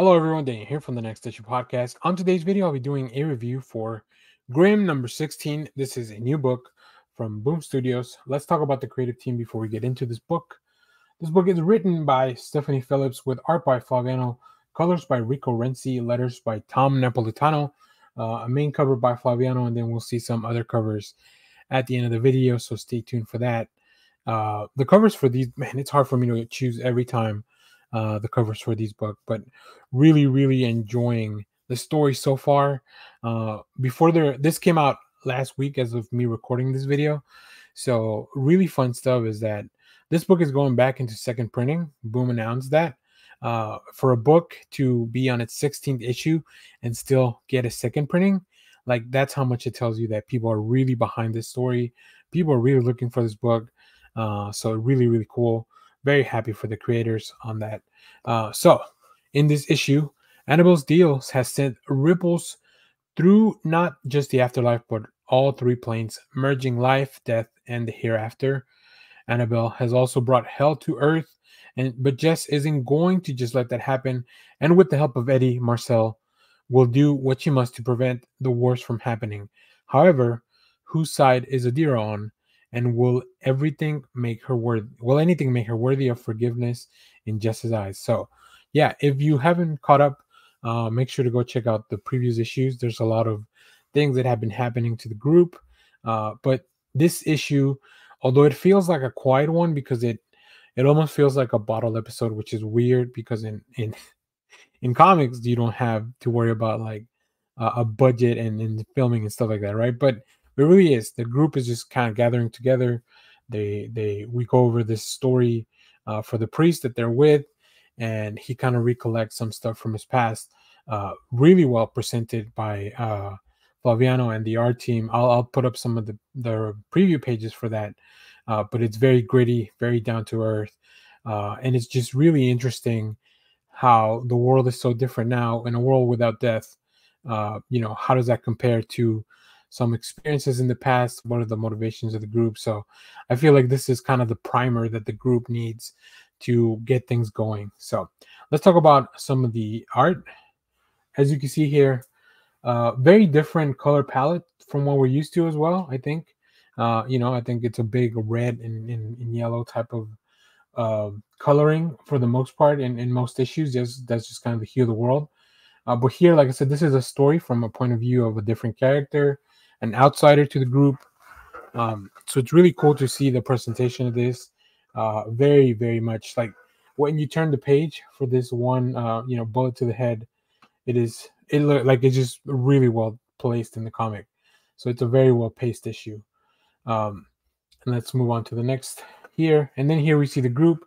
Hello, everyone. Daniel here from the Next Issue Podcast. On today's video, I'll be doing a review for Grimm number 16. This is a new book from Boom Studios. Let's talk about the creative team before we get into this book. This book is written by Stephanie Phillips with art by Flaviano, colors by Rico Renzi, letters by Tom Napolitano, a main cover by Flaviano, and then we'll see some other covers at the end of the video, so stay tuned for that. The covers for these, man, it's hard for me to choose every time the covers for these books, but really enjoying the story so far. This came out last week as of me recording this video, so really fun stuff is that this book is going back into second printing. Boom announced that for a book to be on its 16th issue and still get a second printing, like that's how much it tells you that people are really behind this story. People are really looking for this book. So really cool. Very happy for the creators on that. So in this issue, Annabelle's Deals has sent ripples through not just the afterlife, but all three planes, merging life, death, and the hereafter. Annabelle has also brought hell to earth, but Jess isn't going to just let that happen. And with the help of Eddie, Marcel will do what she must to prevent the worst from happening. However, whose side is Adira on? And will anything make her worthy of forgiveness in Jess's eyes? So, yeah, if you haven't caught up, make sure to go check out the previous issues. There's a lot of things that have been happening to the group. But this issue, although it feels like a quiet one because it almost feels like a bottle episode, which is weird because in comics, you don't have to worry about like a budget and filming and stuff like that, right? But it really is. The group is just kind of gathering together. We go over this story for the priest that they're with, and he kind of recollects some stuff from his past. Really well presented by Flaviano and the art team. I'll put up some of the preview pages for that, but it's very gritty, very down to earth, and it's just really interesting how the world is so different now in a world without death. How does that compare to some experiences in the past? What are the motivations of the group? So I feel like this is kind of the primer that the group needs to get things going. So let's talk about some of the art. As you can see here, very different color palette from what we're used to as well. I think, I think it's a big red and yellow type of coloring for the most part in most issues. That's just kind of the hue of the world. But here, like I said, this is a story from a point of view of a different character, an outsider to the group. So it's really cool to see the presentation of this. Very much like when you turn the page for this one, bullet to the head, it look like it's just really well placed in the comic. So it's a very well paced issue. And let's move on to the next here. And then here we see the group.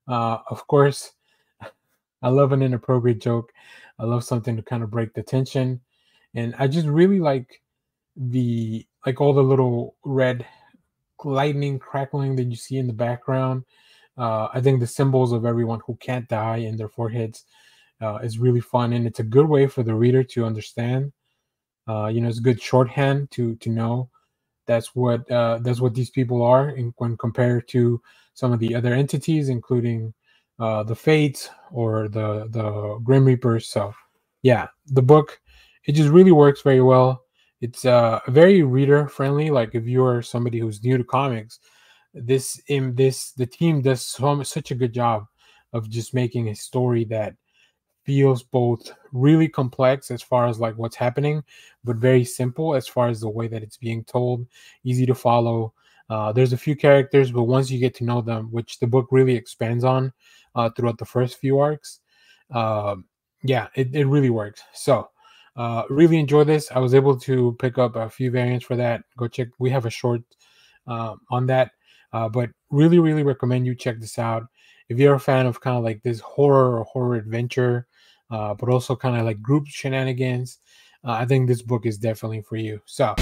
Of course, I love an inappropriate joke. I love something to kind of break the tension. And I just really like all the little red lightning crackling that you see in the background. I think the symbols of everyone who can't die in their foreheads is really fun, and it's a good way for the reader to understand. It's a good shorthand to know that's what these people are when compared to some of the other entities, including the Fates or the Grim Reapers. So yeah, the book, it just really works very well. It's very reader friendly. Like if you're somebody who's new to comics, the team does such a good job of just making a story that feels both really complex as far as like what's happening, but very simple as far as the way that it's being told, easy to follow. There's a few characters, but once you get to know them, which the book really expands on throughout the first few arcs, it really works. So really enjoy this. I was able to pick up a few variants for that. Go check. We have a short on that, but really recommend you check this out. If you're a fan of kind of like this horror adventure, but also kind of like group shenanigans, I think this book is definitely for you. So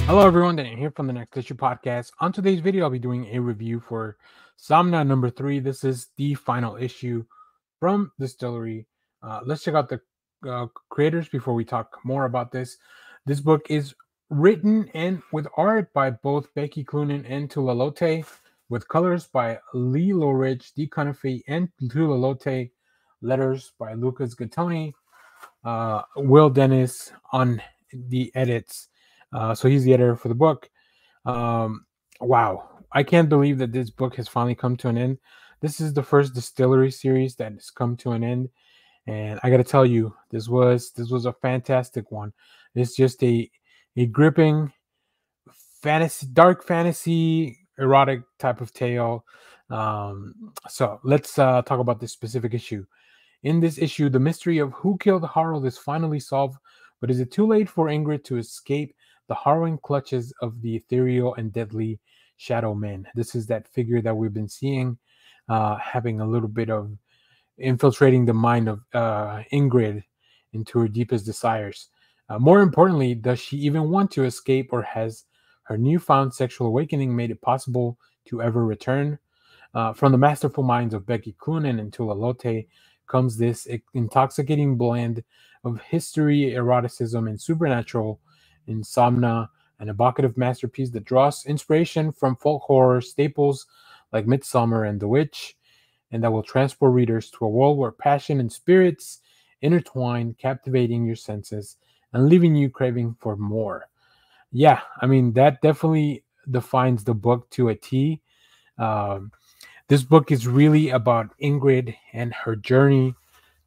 hello everyone, Daniel here from the Next Issue Podcast. On today's video, I'll be doing a review for Samna number 3. This is the final issue from Distillery. Let's check out the creators before we talk more about this. This book is written and with art by both Becky Cloonan and Tula Lote. with colors by Lee Lowridge, D. Cunniffe, and Tula Lotte, letters by Lucas Gattoni, Will Dennis on the edits. So he's the editor for the book. Um, wow, I can't believe that this book has finally come to an end. This is the first distillery series that has come to an end, and I got to tell you, this was a fantastic one. It's just a gripping fantasy, dark fantasy, erotic type of tale. So let's talk about this specific issue. In this issue, the mystery of who killed Harold is finally solved, but is it too late for Ingrid to escape the harrowing clutches of the ethereal and deadly Shadow Man? This is that figure that we've been seeing, having a little bit of infiltrating the mind of Ingrid into her deepest desires. More importantly, does she even want to escape, or has her newfound sexual awakening made it possible to ever return? From the masterful minds of Becky Cloonan and Tula Lotte comes this intoxicating blend of history, eroticism, and supernatural insomnia, an evocative masterpiece that draws inspiration from folk horror staples like Midsummer and The Witch, and that will transport readers to a world where passion and spirits intertwine, captivating your senses and leaving you craving for more. Yeah, I mean, that definitely defines the book to a T. Um, this book is really about Ingrid and her journey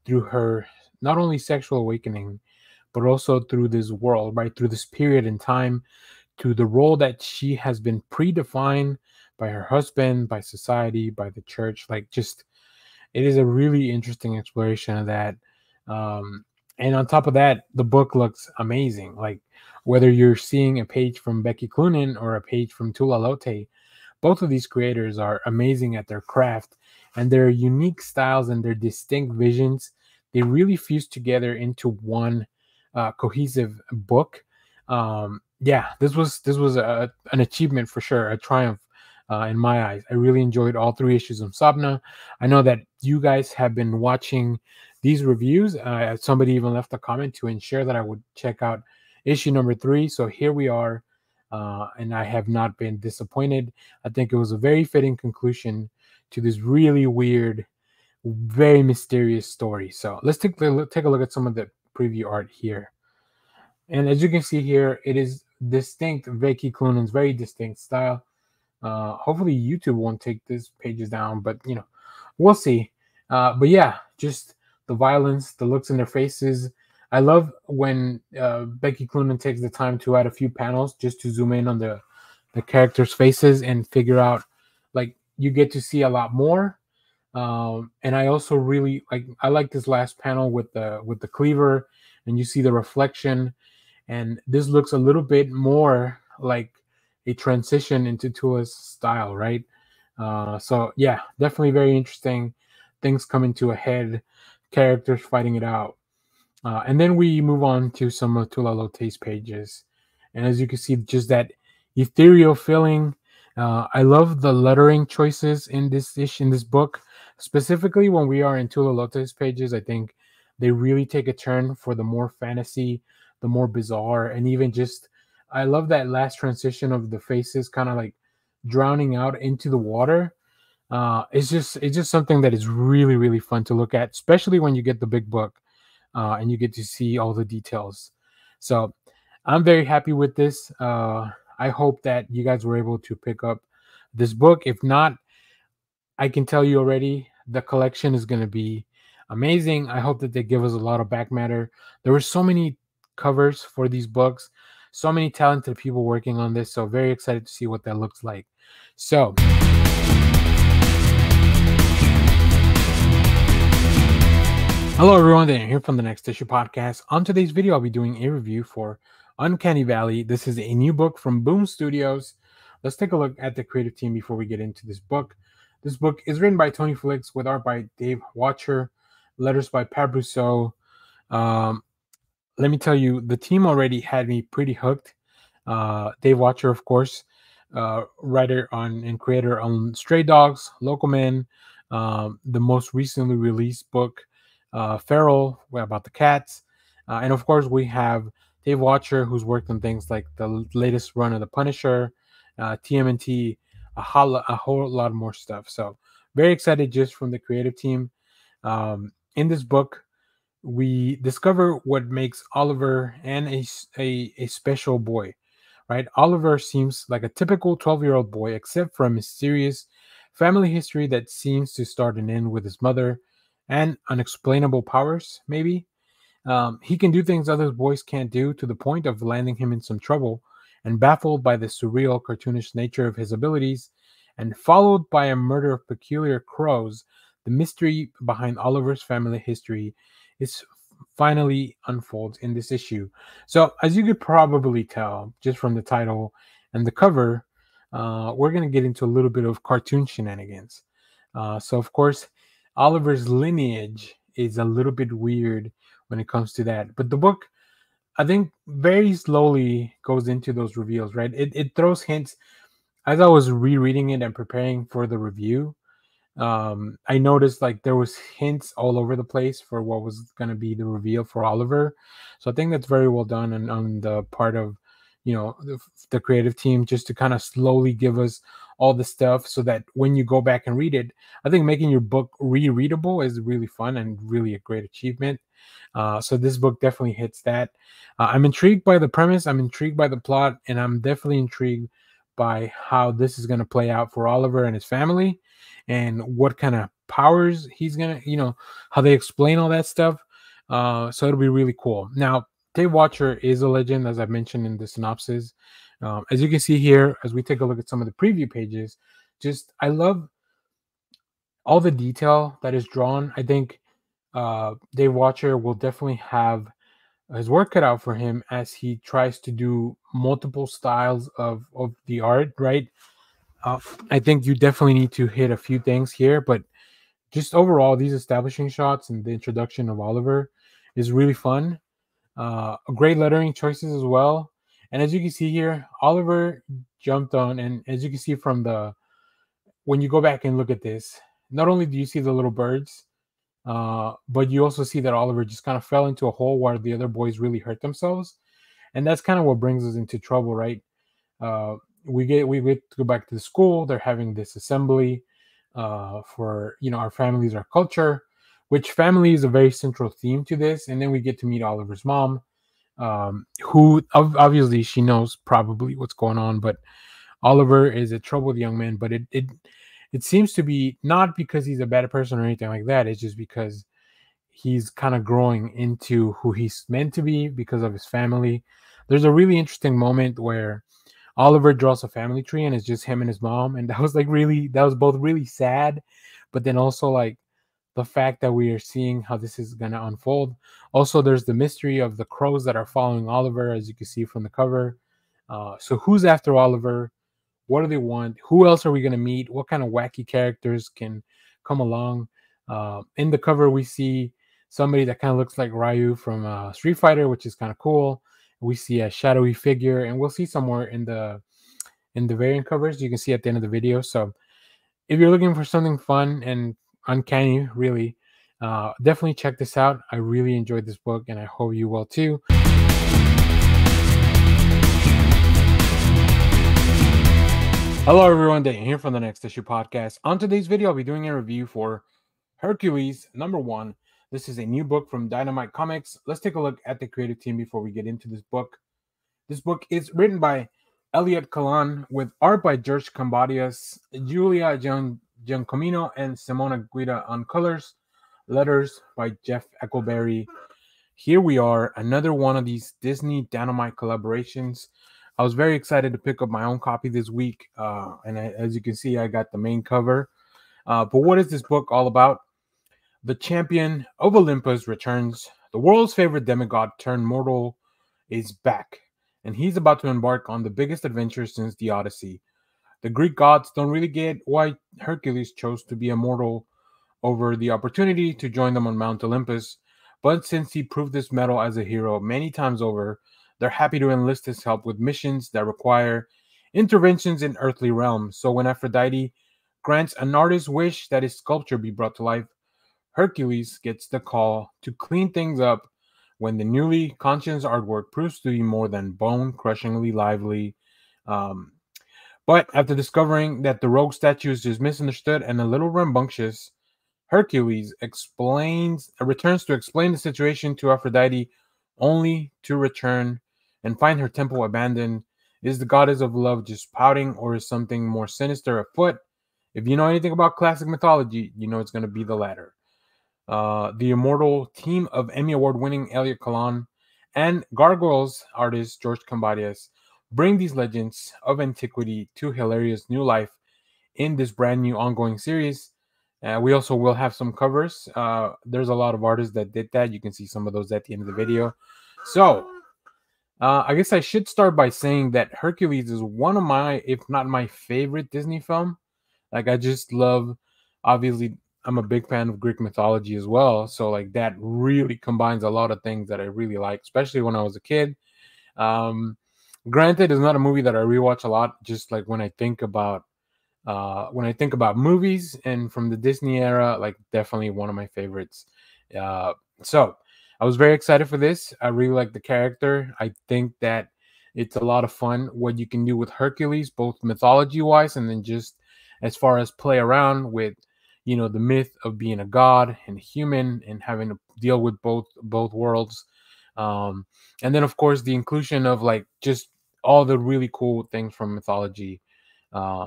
through her not only sexual awakening, but also through this world, right? Through this period in time, to the role that she has been predefined by her husband, by society, by the church. Like, just it is a really interesting exploration of that. Um, and on top of that, the book looks amazing. Like, whether you're seeing a page from Becky Cloonan or a page from Tula Lotte, both of these creators are amazing at their craft, and their unique styles and their distinct visions, they really fuse together into one cohesive book. Yeah, this was an achievement for sure, a triumph in my eyes. I really enjoyed all three issues of Sabna. I know that you guys have been watching these reviews. Somebody even left a comment to ensure that I would check out issue number 3. So here we are, and I have not been disappointed. I think it was a very fitting conclusion to this really weird, very mysterious story. So let's take a look at some of the preview art here. And as you can see here, it is distinct Becky Cloonan's very distinct style. Hopefully YouTube won't take these pages down, but we'll see. But yeah, just the violence, the looks in their faces. I love when Becky Cloonan takes the time to add a few panels just to zoom in on the characters' faces and figure out, like, you get to see a lot more. And I also really I like this last panel with the cleaver, and you see the reflection, and this looks a little bit more like a transition into Tula's style, right? So yeah, definitely very interesting. Things coming to a head, characters fighting it out. And then we move on to some of Tula Lotte's pages. And as you can see, just that ethereal feeling. I love the lettering choices in this book, specifically when we are in Tula Lotte's pages. I think they really take a turn for the more fantasy, the more bizarre, and even just I love that last transition of the faces kind of like drowning out into the water. It's just something that is really, really fun to look at, especially when you get the big book and you get to see all the details. So I'm very happy with this. I hope that you guys were able to pick up this book. If not, I can tell you already, the collection is going to be amazing. I hope that they give us a lot of back matter. There were so many covers for these books, so many talented people working on this. So very excited to see what that looks like. So hello everyone, Dan here from the Next Issue Podcast. On today's video, I'll be doing a review for Uncanny Valley. This is a new book from Boom Studios. Let's take a look at the creative team before we get into this book. This book is written by Tony Flicks with art by Dave Watcher, letters by Pat Brousseau. Let me tell you, the team already had me pretty hooked. Dave Watcher, of course, writer on and creator on Stray Dogs, Local Men, the most recently released book, Feral, about the cats. And of course, we have Dave Watcher, who's worked on things like the latest run of The Punisher, TMNT, a whole lot more stuff. So very excited just from the creative team. In this book, we discover what makes Oliver and a special boy, right? Oliver seems like a typical 12-year-old boy, except for a mysterious family history that seems to start and end with his mother and unexplainable powers, maybe. He can do things other boys can't do, to the point of landing him in some trouble. And baffled by the surreal, cartoonish nature of his abilities, and followed by a murder of peculiar crows, the mystery behind Oliver's family history is finally unfolds in this issue. So, as you could probably tell just from the title and the cover, we're going to get into a little bit of cartoon shenanigans. So, of course, Oliver's lineage is a little bit weird when it comes to that. But the book, I think, very slowly goes into those reveals, right? It throws hints as I was rereading it and preparing for the review. I noticed like there was hints all over the place for what was going to be the reveal for Oliver. So I think that's very well done and on the part of, the creative team, just to kind of slowly give us all the stuff so that when you go back and read it, I think making your book rereadable is really fun and really a great achievement. So this book definitely hits that. I'm intrigued by the premise, I'm intrigued by the plot, and I'm definitely intrigued by how this is going to play out for Oliver and his family, and what kind of powers he's gonna, how they explain all that stuff. So it'll be really cool. Now, Dave Watcher is a legend, as I mentioned in the synopsis. As you can see here, as we take a look at some of the preview pages, just I love all the detail that is drawn. I think Dave Watcher will definitely have his work cut out for him as he tries to do multiple styles of the art, right? Uh, I think you definitely need to hit a few things here, but just overall, these establishing shots and the introduction of Oliver is really fun. Great lettering choices as well. And as you can see here, Oliver jumped on, and as you can see from the when you go back and look at this, not only do you see the little birds, but you also see that Oliver just kind of fell into a hole while the other boys really hurt themselves, and that's kind of what brings us into trouble, right? uh, we get to go back to the school. They're having this assembly for our families, our culture, which family is a very central theme to this. And then we get to meet Oliver's mom, who obviously she knows probably what's going on, but Oliver is a troubled young man. But it seems to be not because he's a bad person or anything like that. It's just because he's kind of growing into who he's meant to be because of his family. There's a really interesting moment where Oliver draws a family tree and it's just him and his mom, and that was both really sad, but then also like the fact that we are seeing how this is gonna unfold. Also, there's the mystery of the crows that are following Oliver, as you can see from the cover. So who's after Oliver? What do they want? Who else are we gonna meet? What kind of wacky characters can come along? In the cover, we see somebody that kind of looks like Ryu from Street Fighter, which is kind of cool. We see a shadowy figure, and we'll see somewhere in the variant covers you can see at the end of the video. So if you're looking for something fun and uncanny, really, definitely check this out. I really enjoyed this book, and I hope you will too. Hello everyone, Dan here from the Next Issue Podcast. On today's video, I'll be doing a review for Hercules #1. This is a new book from Dynamite Comics. Let's take a look at the creative team before we get into this book. This book is written by Elliot Kalan with art by George Cambadias, Julia Giancomino, and Simona Guida on colors. Letters by Jeff Eckleberry. Here we are, another one of these Disney Dynamite collaborations. I was very excited to pick up my own copy this week, as you can see, I got the main cover. But what is this book all about? The champion of Olympus returns. The world's favorite demigod turned mortal is back, and he's about to embark on the biggest adventure since the Odyssey. The Greek gods don't really get why Hercules chose to be immortal over the opportunity to join them on Mount Olympus, but since he proved his mettle as a hero many times over, they're happy to enlist his help with missions that require interventions in earthly realms. So when Aphrodite grants an artist's wish that his sculpture be brought to life, Hercules gets the call to clean things up when the newly conscious artwork proves to be more than bone-crushingly lively. But after discovering that the rogue statue is just misunderstood and a little rambunctious, Hercules returns to explain the situation to Aphrodite, only to return and find her temple abandoned. Is the goddess of love just pouting, or is something more sinister afoot? If you know anything about classic mythology, you know it's going to be the latter. The immortal team of Emmy Award winning Elliot Kalan and Gargoyles artist George Cambadias bring these legends of antiquity to hilarious new life in this brand new ongoing series. We also will have some covers. There's a lot of artists that did that. You can see some of those at the end of the video. So, I guess I should start by saying that Hercules is one of my, if not my favorite Disney film. Like, I just love, obviously, I'm a big fan of Greek mythology as well. So, like, that really combines a lot of things that I really like, especially when I was a kid. Um, Granted, it's not a movie that I rewatch a lot, just like when I think about movies and from the Disney era, like definitely one of my favorites. Uh, so I was very excited for this. I really like the character. I think that it's a lot of fun what you can do with Hercules, both mythology wise and then just as far as play around with, the myth of being a god and a human and having to deal with both worlds. Um, and then of course the inclusion of like just all the really cool things from mythology,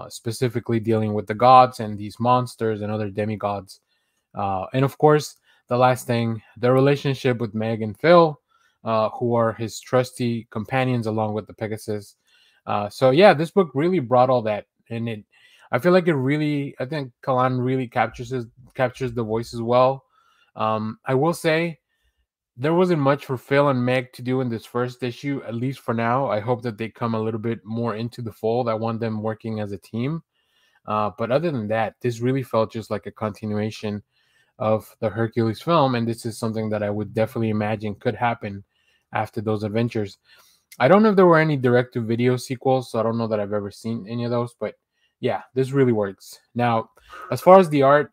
specifically dealing with the gods and these monsters and other demigods. And of course, the last thing, the relationship with Meg and Phil, who are his trusty companions along with the Pegasus. So yeah, this book really brought all that, and I feel like I think Kalan really captures the voice as well. I will say there wasn't much for Phil and Meg to do in this first issue, at least for now. I hope that they come a little bit more into the fold. I want them working as a team. But other than that, this really felt just like a continuation of the Hercules film. And this is something that I would definitely imagine could happen after those adventures. I don't know if there were any direct to video sequels, so I don't know that I've ever seen any of those. But yeah, this really works. Now, as far as the art,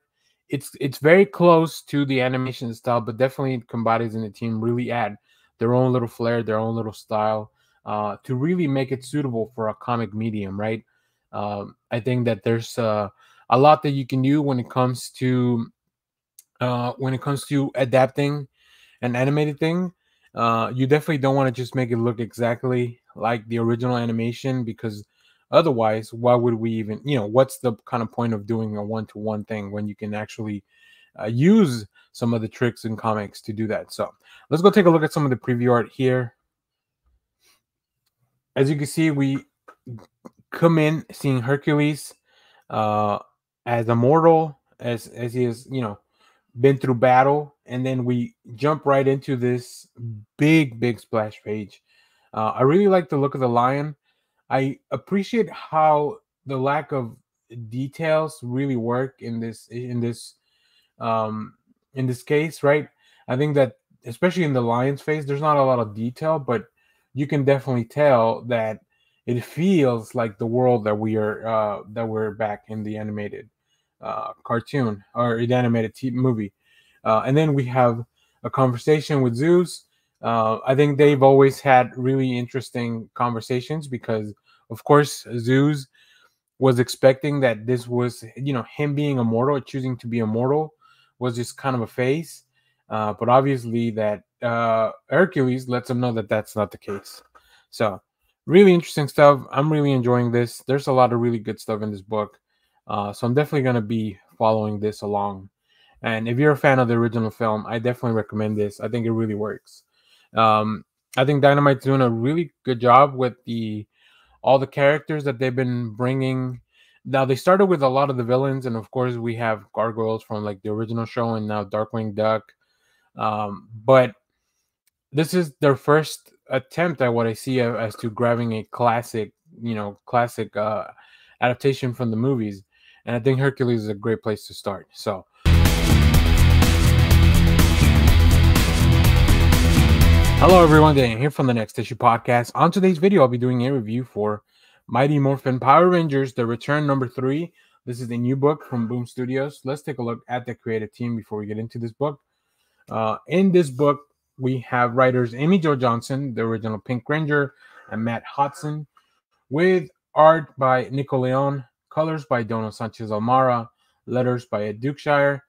it's very close to the animation style, but definitely Combati's and the team really add their own little flair, their own little style, to really make it suitable for a comic medium, right? I think that there's a lot that you can do when it comes to adapting an animated thing. You definitely don't want to just make it look exactly like the original animation, because otherwise, why would we even, what's the kind of point of doing a one-to-one thing when you can actually use some of the tricks in comics to do that? So let's go take a look at some of the preview art here. As you can see, we come in seeing Hercules as immortal, as he is, been through battle, and then we jump right into this big splash page. I really like the look of the lion. I appreciate how the lack of details really work um in this case, right? I think that especially in the lion's face, there's not a lot of detail, but you can definitely tell that it feels like the world that we're back in the animated cartoon or the animated movie. And then we have a conversation with Zeus. I think they've always had really interesting conversations because, of course, Zeus was expecting that this was, him being immortal, choosing to be immortal was just kind of a phase. But obviously, that Hercules lets him know that that's not the case. So, really interesting stuff. I'm really enjoying this. There's a lot of really good stuff in this book. So, I'm definitely going to be following this along. And if you're a fan of the original film, I definitely recommend this. I think it really works. Um, I think Dynamite's doing a really good job with all the characters that they've been bringing. Now they started with a lot of the villains, and of course we have gargoyles from like the original show, and now Darkwing Duck. But this is their first attempt at what I see as to grabbing a classic adaptation from the movies, and I think Hercules is a great place to start. So. Hello everyone, Dan here from the Next Issue Podcast. On today's video, I'll be doing a review for Mighty Morphin Power Rangers, The Return #3. This is a new book from Boom Studios. Let's take a look at the creative team before we get into this book. In this book, we have writers Amy Jo Johnson, the original Pink Ranger, and Matt Hodson, with art by Nico Leon, colors by Dono Sanchez Almara, letters by Ed Dukeshire,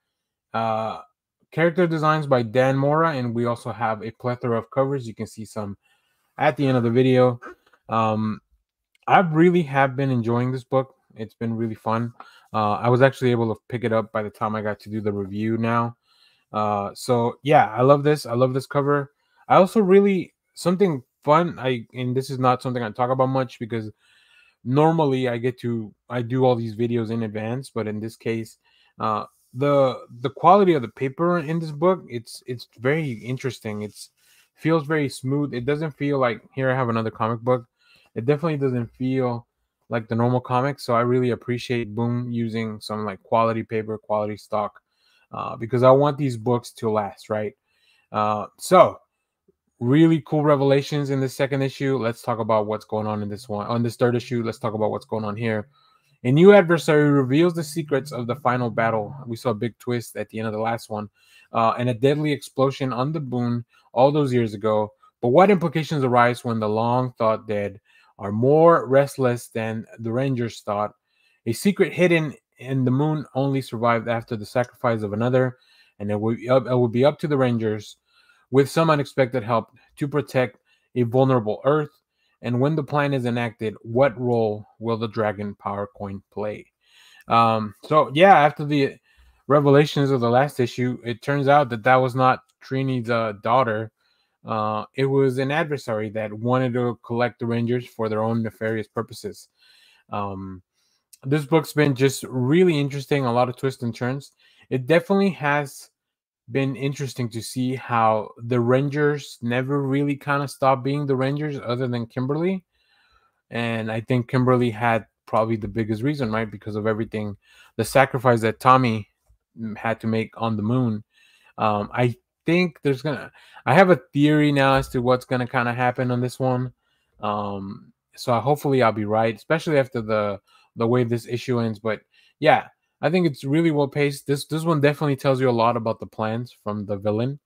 uh, character designs by Dan Mora, and we also have a plethora of covers. You can see some at the end of the video. I really have been enjoying this book. It's been really fun. I was actually able to pick it up by the time I got to do the review now. So yeah, I love this. I love this cover. I also really something fun. And this is not something I talk about much because normally I do all these videos in advance, but in this case, uh, the quality of the paper in this book, it's very interesting. It's feels very smooth. It doesn't feel like here I have another comic book. It definitely doesn't feel like the normal comic. So I really appreciate Boom using some like quality paper, quality stock, because I want these books to last, right? So really cool revelations in the second issue. Let's talk about what's going on in this one. On this third issue, let's talk about what's going on here. A new adversary reveals the secrets of the final battle. We saw a big twist at the end of the last one, and a deadly explosion on the Boon all those years ago. But what implications arise when the long thought dead are more restless than the Rangers thought? A secret hidden in the Moon only survived after the sacrifice of another, and it will be up to the Rangers with some unexpected help to protect a vulnerable Earth. And when the plan is enacted, what role will the Dragon Power Coin play? So yeah, after the revelations of the last issue, it turns out that was not Trini's daughter. It was an adversary that wanted to collect the Rangers for their own nefarious purposes. This book's been just really interesting, a lot of twists and turns. It definitely has been interesting to see how the Rangers never really kind of stopped being the Rangers other than Kimberly. And I think Kimberly had probably the biggest reason, right? Because of everything, the sacrifice that Tommy had to make on the Moon. I think I have a theory now as to what's gonna kind of happen on this one. So hopefully I'll be right, especially after the way this issue ends. But yeah, I think it's really well paced. This one definitely tells you a lot about the plans from the villain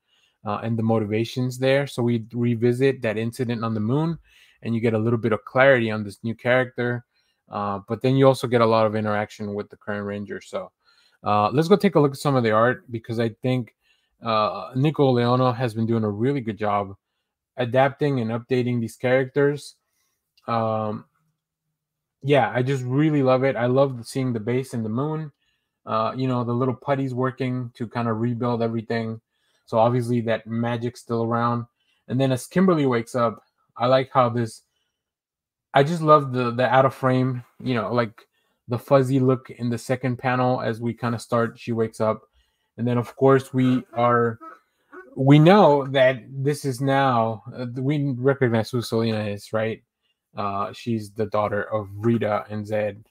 and the motivations there. So we revisit that incident on the Moon, and you get a little bit of clarity on this new character. But then you also get a lot of interaction with the current Ranger. So let's go take a look at some of the art, because I think Nico Leono has been doing a really good job adapting and updating these characters. Yeah, I just really love it. I love seeing the base and the Moon. The little putties working to kind of rebuild everything. So obviously that magic's still around. And then as Kimberly wakes up, I like how this. I just love the out of frame, like the fuzzy look in the second panel as we kind of start. She wakes up, and then of course we know that this is now we recognize who Selena is, right? She's the daughter of Rita and Zed.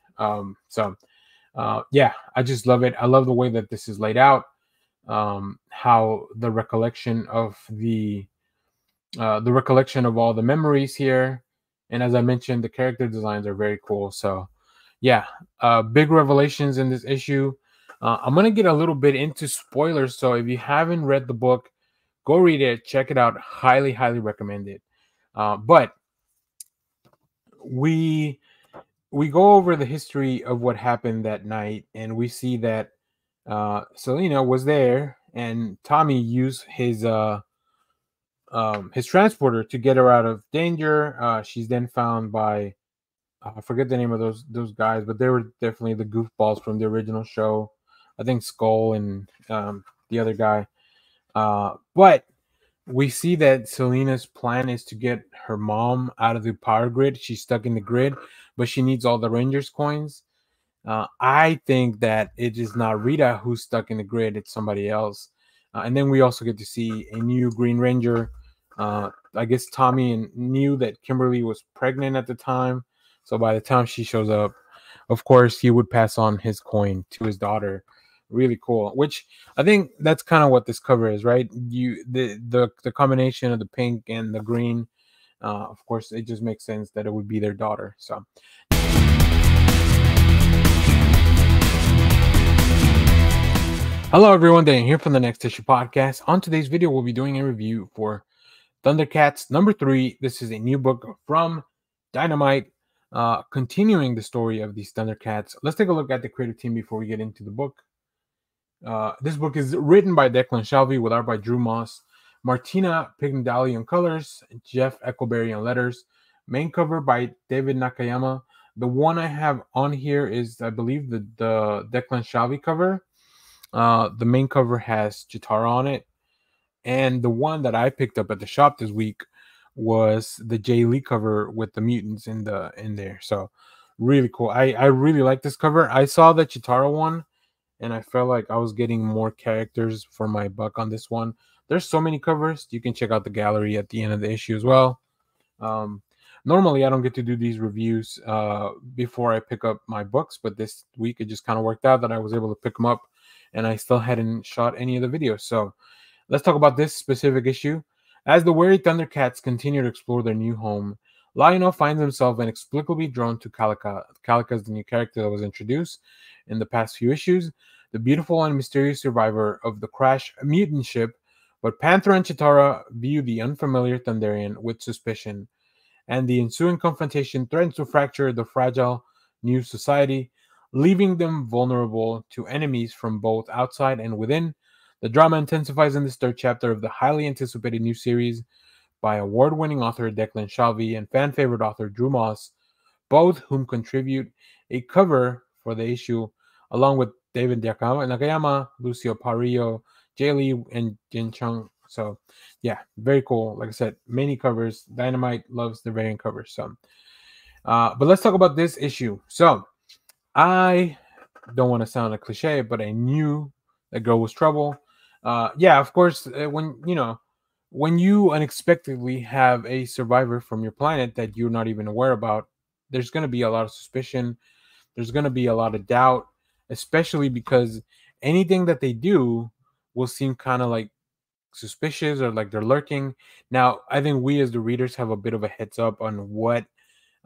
Yeah, I just love it. I love the way that this is laid out. How the recollection of all the memories here, and as I mentioned, the character designs are very cool. So yeah, big revelations in this issue. I'm gonna get a little bit into spoilers, so if you haven't read the book, go read it, check it out. Highly, highly recommend it. But we go over the history of what happened that night, and we see that Selena was there, and Tommy used his transporter to get her out of danger. She's then found by I forget the name of those guys, but they were definitely the goofballs from the original show. I think Skull and the other guy. But we see that Selena's plan is to get her mom out of the power grid. She's stuck in the grid, but she needs all the Rangers coins. I think that it is not Rita who's stuck in the grid. It's somebody else. And then we also get to see a new Green Ranger. I guess Tommy knew that Kimberly was pregnant at the time. So by the time she shows up, of course, he would pass on his coin to his daughter. Really cool. Which I think that's kind of what this cover is, right? The combination of the pink and the green. Of course, it just makes sense that it would be their daughter. So. Hello everyone, Dan here from the Next Issue Podcast. On today's video, we'll be doing a review for Thundercats number 3. This is a new book from Dynamite. Continuing the story of these Thundercats, let's take a look at the creative team before we get into the book. This book is written by Declan Shalvey with art by Drew Moss, Martina Pignatelli on colors, Jeff Eckelberry on letters. Main cover by David Nakayama. The one I have on here is, I believe, the Declan Shalvey cover. The main cover has Chitara on it, and the one that I picked up at the shop this week was the Jay Lee cover with the mutants in there. So really cool. I really like this cover. I saw the Chitara one, and I felt like I was getting more characters for my buck on this one. There's so many covers. You can check out the gallery at the end of the issue as well. Um, Normally, I don't get to do these reviews before I pick up my books, but this week it just kind of worked out that I was able to pick them up, and I still hadn't shot any of the videos. So let's talk about this specific issue. As the weary Thundercats continue to explore their new home, Lionel finds himself inexplicably drawn to Calica. Calica is the new character that was introduced in the past few issues, the beautiful and mysterious survivor of the crashed mutant ship. But Panther and Chitara view the unfamiliar Thunderian with suspicion, and the ensuing confrontation threatens to fracture the fragile new society, leaving them vulnerable to enemies from both outside and within. The drama intensifies in this third chapter of the highly anticipated new series by award-winning author Declan Shalvey and fan-favorite author Drew Moss, both whom contribute a cover for the issue, along with David Nakayama, Lucio Parillo, Jay Lee, and Jin Chung. So, yeah, very cool. Like I said, many covers. Dynamite loves the variant covers. So, but let's talk about this issue. So, I don't want to sound a cliche, but I knew that girl was trouble. Yeah, of course, when you unexpectedly have a survivor from your planet that you're not even aware about, there's going to be a lot of suspicion. There's going to be a lot of doubt, especially because anything that they do will seem kind of like suspicious or like they're lurking. Now, I think we as the readers have a bit of a heads up on what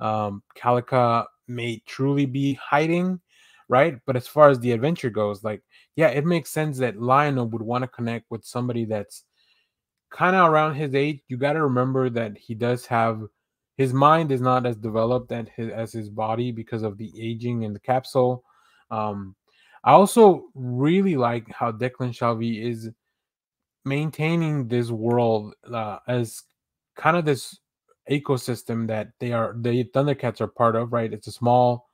Calica may truly be hiding, right? But as far as the adventure goes, like, yeah, it makes sense that Lionel would want to connect with somebody that's kind of around his age. You got to remember that he does have his mind is not as developed as his body because of the aging in the capsule. Um, I also really like how Declan Shalvey is maintaining this world as kind of this ecosystem that the Thundercats are part of, right? It's a small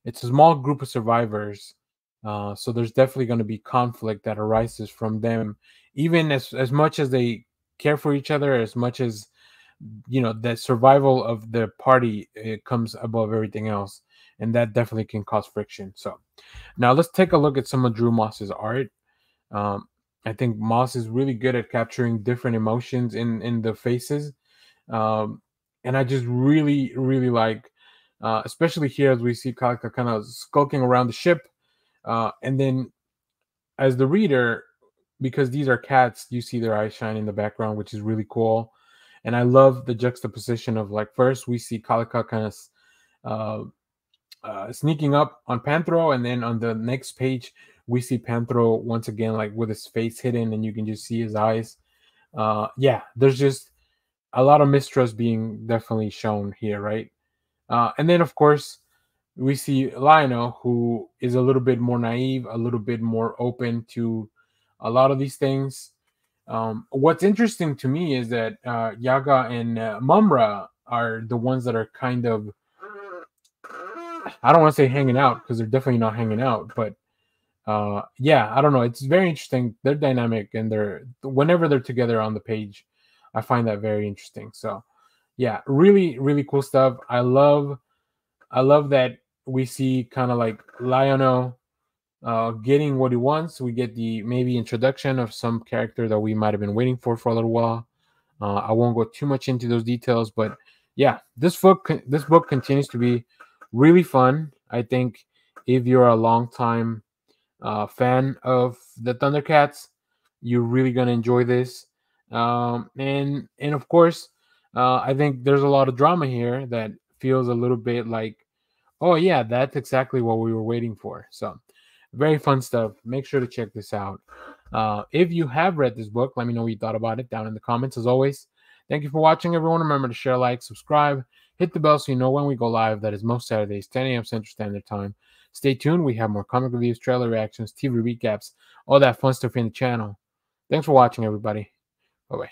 group of survivors. So there's definitely going to be conflict that arises from them, even as much as they care for each other, as much as the survival of the party, it comes above everything else, and that definitely can cause friction. So now let's take a look at some of Drew Moss's art. Um, I think Moss is really good at capturing different emotions in the faces, and I just really like, especially here as we see Kalika kind of skulking around the ship, and then as the reader, because these are cats, you see their eyes shine in the background, which is really cool. And I love the juxtaposition of, like, first we see Kalika kind of sneaking up on Panthro, and then on the next page we see Panthro once again, like with his face hidden, and you can just see his eyes. Yeah, there's just a lot of mistrust being definitely shown here, right? And then of course we see Lionel, who is a little bit more naive, a little bit more open to a lot of these things. What's interesting to me is that Yaga and Mumra are the ones that are kind of, I don't want to say hanging out, because they're definitely not hanging out, but yeah, I don't know. It's very interesting. They're dynamic, and whenever they're together on the page, I find that very interesting. So yeah, really cool stuff. I love that we see kind of like Lionel getting what he wants. We get the maybe introduction of some character that we might have been waiting for a little while. I won't go too much into those details, but yeah, this book continues to be really fun. I think if you're a long time fan of the Thundercats, you're really gonna enjoy this. And of course, I think there's a lot of drama here that feels a little bit like, oh yeah, that's exactly what we were waiting for. So very fun stuff. Make sure to check this out. If you have read this book, let me know what you thought about it down in the comments. As always, thank you for watching, everyone. Remember to share, like, subscribe, Hit the bell so you know when we go live. That is most Saturdays, 10 a.m. Central Standard Time. Stay tuned. We have more comic reviews, trailer reactions, TV recaps, all that fun stuff in the channel. Thanks for watching, everybody. Bye-bye.